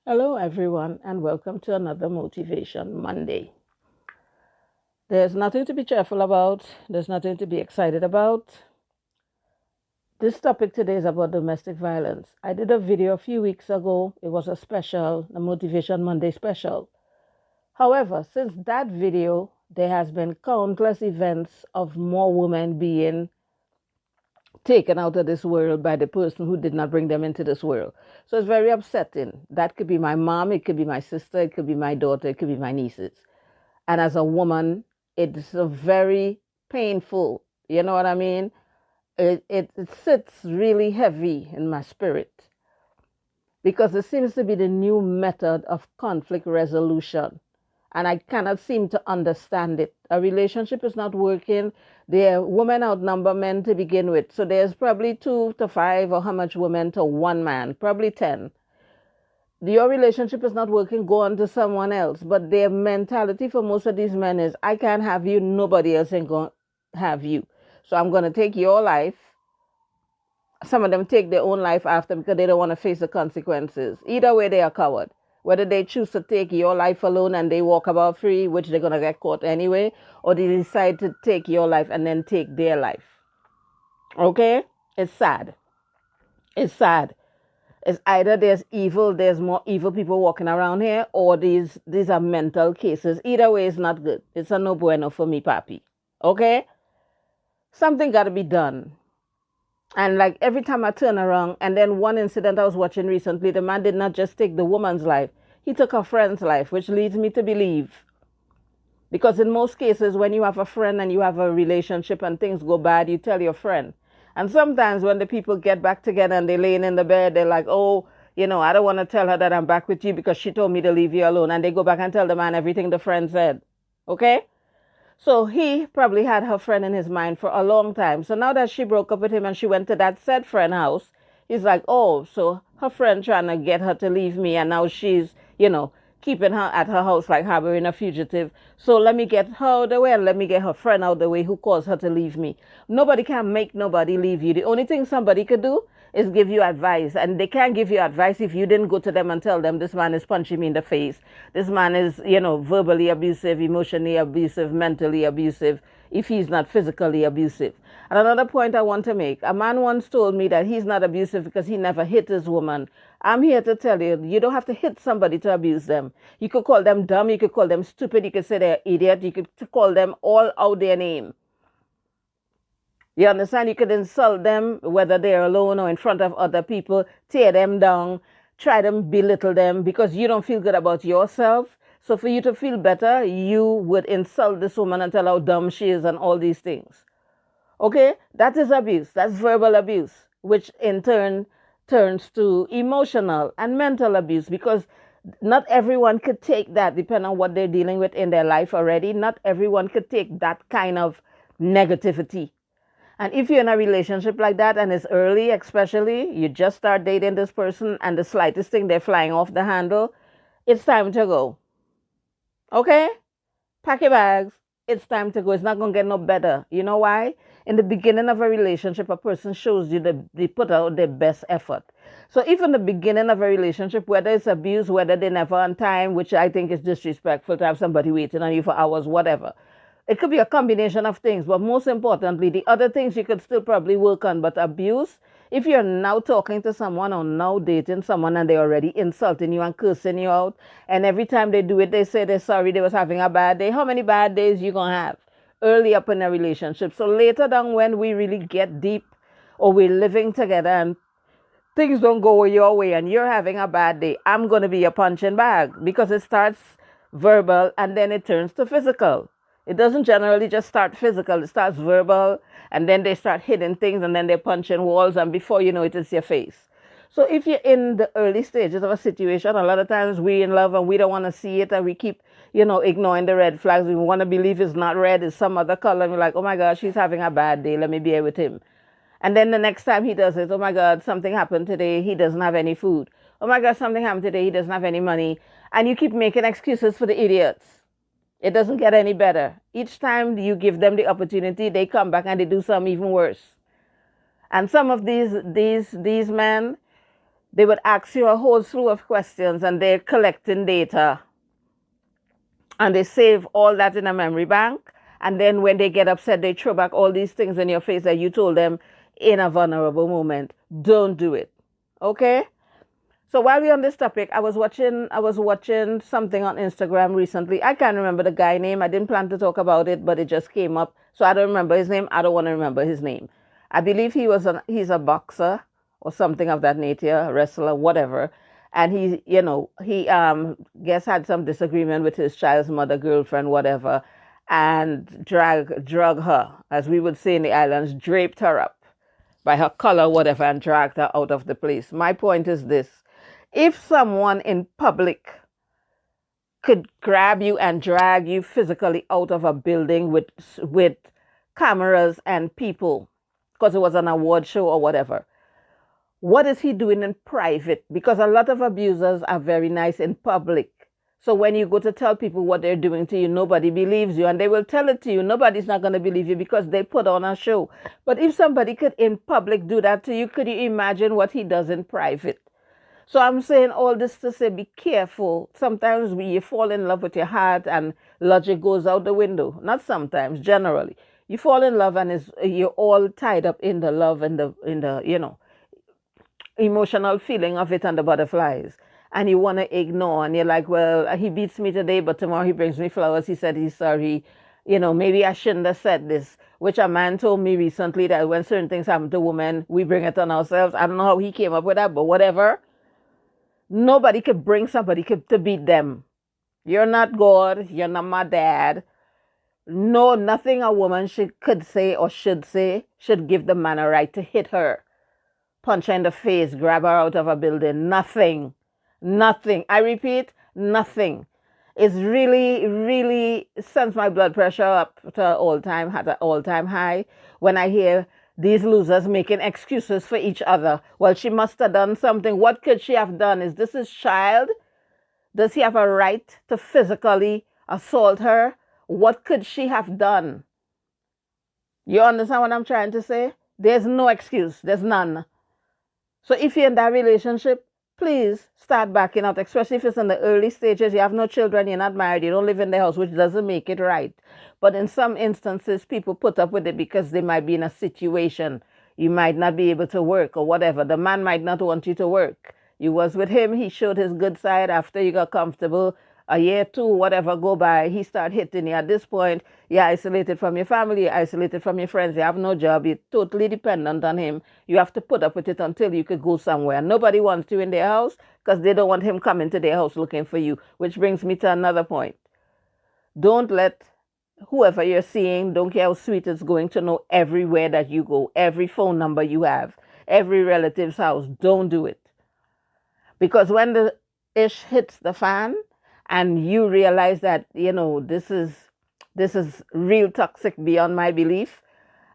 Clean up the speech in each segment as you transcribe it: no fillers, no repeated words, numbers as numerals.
Hello, everyone, and welcome to another Motivation Monday. There's nothing to be cheerful about, there's nothing to be excited about. This topic today is about domestic violence. I did a video a few weeks ago. It was a special, a Motivation Monday special. However, since that video, there has been countless events of more women being taken out of this world by the person who did not bring them into this world. So it's very upsetting. That could be my mom, it could be my sister, it could be my daughter, it could be my nieces. And as a woman, it's a very painful, you know what I mean? It sits really heavy in my spirit because it seems to be the new method of conflict resolution. And I cannot seem to understand it. A relationship is not working. There women outnumber men to begin with. So there's probably 2 to 5 or how much women to one man, probably 10. Your relationship is not working, go on to someone else. But their mentality for most of these men is, I can't have you, nobody else ain't going to have you. So I'm going to take your life. Some of them take their own life after because they don't want to face the consequences. Either way, they are coward. Whether they choose to take your life alone and they walk about free, which they're going to get caught anyway, or they decide to take your life and then take their life. Okay? It's sad. It's sad. It's either there's more evil people walking around here, or these are mental cases. Either way, it's not good. It's a no bueno for me, papi. Okay? Something got to be done. And like every time I turn around, and then one incident I was watching recently, the man did not just take the woman's life, he took her friend's life, which leads me to believe. Because in most cases, when you have a friend and you have a relationship and things go bad, you tell your friend. And sometimes when the people get back together and they're laying in the bed, they're like, oh, I don't want to tell her that I'm back with you because she told me to leave you alone. And they go back and tell the man everything the friend said. Okay? So he probably had her friend in his mind for a long time. So now that she broke up with him and she went to that said friend house, he's like, oh, so her friend trying to get her to leave me, and now she's, keeping her at her house like harboring a fugitive. So let me get her out of the way and let me get her friend out of the way who caused her to leave me. Nobody can make nobody leave you. The only thing somebody could do is give you advice. And they can't give you advice if you didn't go to them and tell them, this man is punching me in the face. This man is, verbally abusive, emotionally abusive, mentally abusive, if he's not physically abusive. And another point I want to make, a man once told me that he's not abusive because he never hit his woman. I'm here to tell you, you don't have to hit somebody to abuse them. You could call them dumb, you could call them stupid, you could say they're idiot, you could call them all out their name. You understand? You could insult them, whether they're alone or in front of other people, tear them down, try to belittle them because you don't feel good about yourself. So for you to feel better, you would insult this woman and tell how dumb she is and all these things. Okay? That is abuse. That's verbal abuse, which in turn turns to emotional and mental abuse because not everyone could take that depending on what they're dealing with in their life already. Not everyone could take that kind of negativity. And if you're in a relationship like that and it's early, especially, you just start dating this person and the slightest thing they're flying off the handle, it's time to go. Okay? Pack your bags. It's time to go. It's not going to get no better. You know why? In the beginning of a relationship, a person shows you that they put out their best effort. So if in the beginning of a relationship, whether it's abuse, whether they're never on time, which I think is disrespectful to have somebody waiting on you for hours, whatever. It could be a combination of things, but most importantly, the other things you could still probably work on. But abuse, if you're now talking to someone or now dating someone and they're already insulting you and cursing you out, and every time they do it, they say they're sorry they was having a bad day, how many bad days you going to have early up in a relationship? So later down when we really get deep or we're living together and things don't go your way and you're having a bad day, I'm going to be a punching bag because it starts verbal and then it turns to physical. It doesn't generally just start physical. It starts verbal, and then they start hitting things, and then they're punching walls, and before you know it, it's your face. So if you're in the early stages of a situation, a lot of times we're in love and we don't want to see it, and we keep, ignoring the red flags. We want to believe it's not red, it's some other color. And we're like, oh my God, she's having a bad day. Let me be here with him. And then the next time he does it, oh my God, something happened today. He doesn't have any food. Oh my God, something happened today. He doesn't have any money. And you keep making excuses for the idiots. It doesn't get any better. Each time you give them the opportunity, they come back and they do something even worse. And some of these men, They would ask you a whole slew of questions, and they're collecting data, and they save all that in a memory bank. And then when they get upset, they throw back all these things in your face that you told them in a vulnerable moment. Don't do it. Okay? So while we're on this topic, I was watching something on Instagram recently. I can't remember the guy name. I didn't plan to talk about it, but it just came up. So I don't remember his name. I don't want to remember his name. I believe he's a boxer or something of that nature, a wrestler, whatever. And he guess had some disagreement with his child's mother, girlfriend, whatever, and drug her, as we would say in the islands, draped her up by her color, whatever, and dragged her out of the place. My point is this: if someone in public could grab you and drag you physically out of a building with cameras and people, because it was an award show or whatever, what is he doing in private? Because a lot of abusers are very nice in public. So when you go to tell people what they're doing to you, nobody believes you, and they will tell it to you. Nobody's not going to believe you because they put on a show. But if somebody could in public do that to you, could you imagine what he does in private? So I'm saying all this to say, be careful. Sometimes you fall in love with your heart and logic goes out the window. Not sometimes, generally. You fall in love and you're all tied up in the love and the emotional feeling of it and the butterflies. And you want to ignore, and you're like, well, he beats me today, but tomorrow he brings me flowers. He said he's sorry. Maybe I shouldn't have said this, which a man told me recently that when certain things happen to women, we bring it on ourselves. I don't know how he came up with that, but whatever. Nobody could bring somebody to beat them. You're not God. You're not my dad. No, nothing a woman could say or should say should give the man a right to hit her, punch her in the face, grab her out of a building. Nothing. Nothing. I repeat, nothing. It's really, really sends my blood pressure up to an all-time high when I hear these losers making excuses for each other. Well, she must have done something. What could she have done? Is this his child? Does he have a right to physically assault her? What could she have done? You understand what I'm trying to say? There's no excuse. There's none. So if you're in that relationship, please start backing out, especially if it's in the early stages. You have no children, you're not married, you don't live in the house, which doesn't make it right. But in some instances, people put up with it because they might be in a situation. You might not be able to work or whatever. The man might not want you to work. You was with him, he showed his good side after you got comfortable. A year, two, whatever go by, he start hitting you. At this point, you're isolated from your family, you're isolated from your friends, you have no job, you're totally dependent on him. You have to put up with it until you could go somewhere. Nobody wants you in their house because they don't want him coming to their house looking for you, which brings me to another point. Don't let whoever you're seeing, don't care how sweet it's going, to know everywhere that you go, every phone number you have, every relative's house. Don't do it. Because when the ish hits the fan, and you realize that this is real toxic beyond my belief,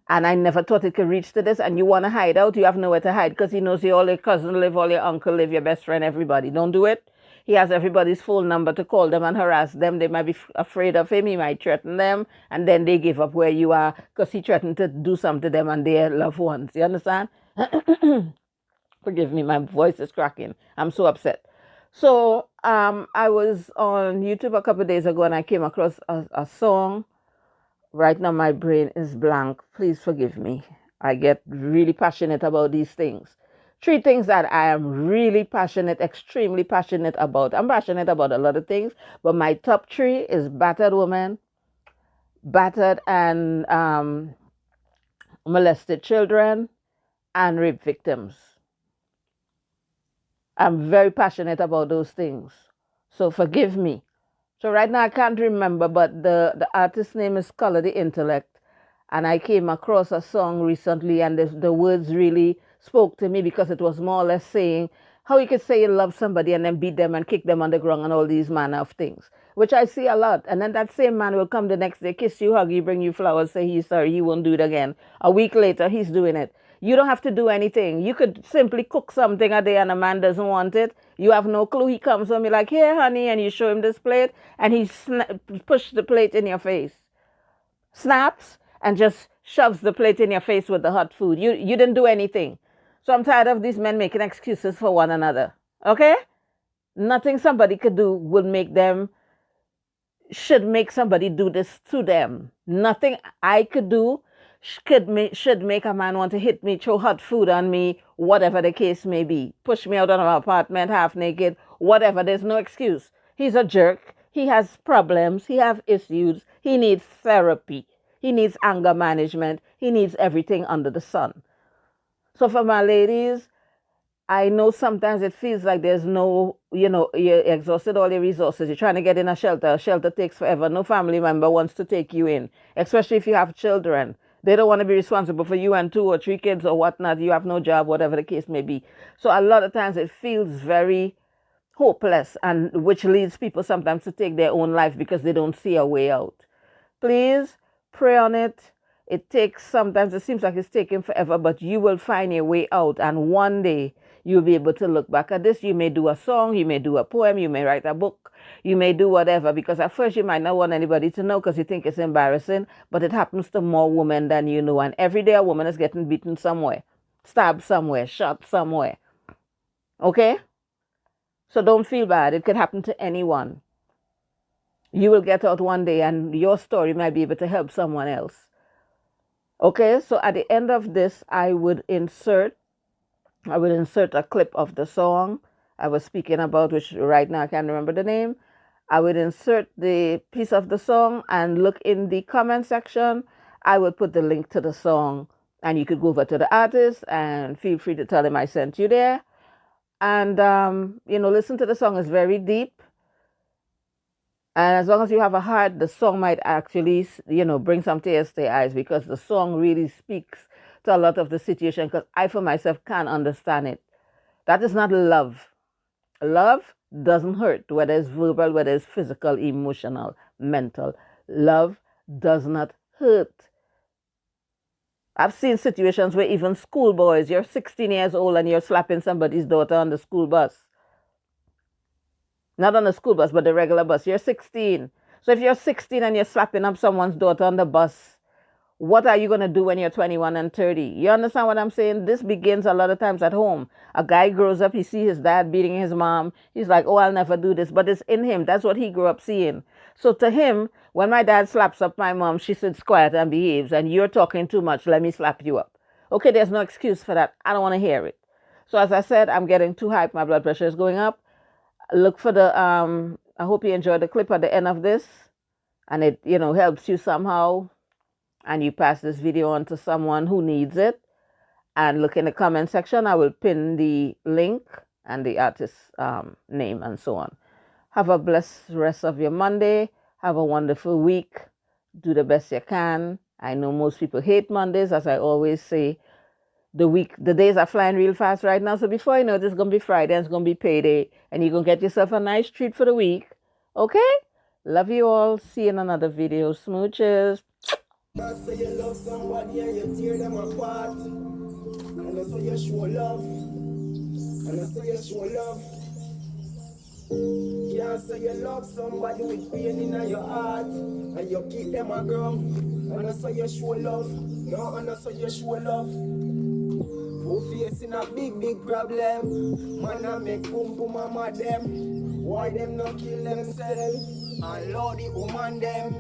and I never thought it could reach to this, and you want to hide out, you have nowhere to hide because he knows all your cousin live, all your uncle live, your best friend, everybody. Don't do it. He has everybody's phone number to call them and harass them. They might be afraid of him. He might threaten them, and then they give up where you are because he threatened to do something to them and their loved ones. You understand? Forgive me, my voice is cracking. I'm so upset. So I was on YouTube a couple of days ago and I came across a song. Right now my brain is blank. Please forgive me. I get really passionate about these things. 3 things that I am really passionate, extremely passionate about. I'm passionate about a lot of things, but my top 3 is battered women, battered and molested children, and rape victims. I'm very passionate about those things. So forgive me. So right now I can't remember, but the artist's name is Color the Intellect. And I came across a song recently, and the words really spoke to me because it was more or less saying how you could say you love somebody and then beat them and kick them on the ground and all these manner of things, which I see a lot. And then that same man will come the next day, kiss you, hug you, bring you flowers, say he's sorry, he won't do it again. A week later, he's doing it. You don't have to do anything. You could simply cook something a day and a man doesn't want it. You have no clue. He comes home, you're like, here, honey, and you show him this plate, and he push the plate in your face. Snaps and just shoves the plate in your face with the hot food. You didn't do anything. So I'm tired of these men making excuses for one another. Okay? Nothing somebody could do should make somebody do this to them. Nothing I could do should make a man want to hit me, throw hot food on me, whatever the case may be. Push me out of my apartment half naked, whatever. There's no excuse. He's a jerk. He has problems. He has issues. He needs therapy. He needs anger management. He needs everything under the sun. So for my ladies, I know sometimes it feels like there's no, you're exhausted all your resources. You're trying to get in a shelter. A shelter takes forever. No family member wants to take you in, especially if you have children. They don't want to be responsible for you and 2 or 3 kids or whatnot. You have no job, whatever the case may be. So a lot of times it feels very hopeless, and which leads people sometimes to take their own life because they don't see a way out. Please pray on it. Sometimes it seems like it's taking forever, but you will find your way out. And one day you'll be able to look back at this. You may do a song, you may do a poem, you may write a book, you may do whatever, because at first you might not want anybody to know because you think it's embarrassing, but it happens to more women than you know. And every day a woman is getting beaten somewhere, stabbed somewhere, shot somewhere. Okay? So don't feel bad. It could happen to anyone. You will get out one day and your story might be able to help someone else. Okay, so at the end of this, I would insert a clip of the song I was speaking about, which right now I can't remember the name. I would insert the piece of the song, and look in the comment section. I will put the link to the song, and you could go over to the artist and feel free to tell him I sent you there. And, listen to the song. It's very deep. And as long as you have a heart, the song might actually, bring some tears to your eyes, because the song really speaks to a lot of the situation, because I, for myself, can't understand it. That is not love. Love doesn't hurt, whether it's verbal, whether it's physical, emotional, mental. Love does not hurt. I've seen situations where even schoolboys, you're 16 years old and you're slapping somebody's daughter on the school bus. Not on the school bus, but the regular bus. You're 16. So if you're 16 and you're slapping up someone's daughter on the bus, what are you going to do when you're 21 and 30? You understand what I'm saying? This begins a lot of times at home. A guy grows up, he sees his dad beating his mom. He's like, oh, I'll never do this. But it's in him. That's what he grew up seeing. So to him, when my dad slaps up my mom, she sits quiet and behaves. And you're talking too much. Let me slap you up. Okay, there's no excuse for that. I don't want to hear it. So as I said, I'm getting too hyped. My blood pressure is going up. Look for the, I hope you enjoyed the clip at the end of this. And it, helps you somehow. And you pass this video on to someone who needs it. And look in the comment section. I will pin the link and the artist's name and so on. Have a blessed rest of your Monday. Have a wonderful week. Do the best you can. I know most people hate Mondays, as I always say. The days are flying real fast right now. So before you know it, it's going to be Friday and it's going to be payday. And you're going to get yourself a nice treat for the week. Okay? Love you all. See you in another video. Smooches. I say you love somebody and you tear them apart. And I say you show love. And I say you show love. Can't say you love somebody with pain in your heart. And you keep them a girl. And I say you show love. No, and I say you show love. Who facing a big problem. Man, I make boom boom mama them. Why them not kill themselves? And Lord the woman them.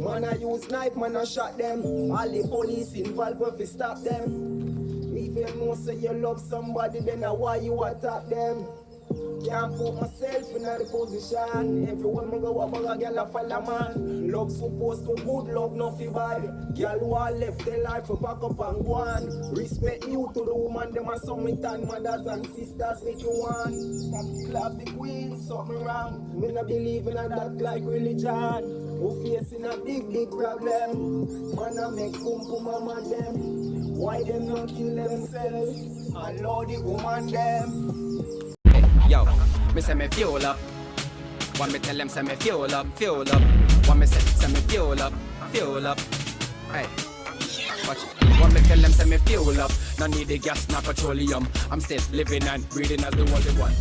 Man, I use knife, man, I shot them. All the police involved if you stop them. If you know say you love somebody, then why you attack them? Can't put myself in a position. Everywhere I go, a girl a follow man. Love supposed to good, love no fi bad. Girl who a left their life for back up and go on. Respect you to the woman, them a summit and mothers and sisters make you want. Stop clap the queen, something wrong. Me not believe in a that like religion. Who facing a big problem. Man a make boom boom mama them. Why them not kill themselves? And Lord the woman them. Yo, me say me fuel up. When me tell them say me fuel up, fuel up. When me say me fuel up, fuel up. Hey, watch it. When me tell them say me fuel up, no need the gas, not petroleum. I'm still living and breathing as the only one.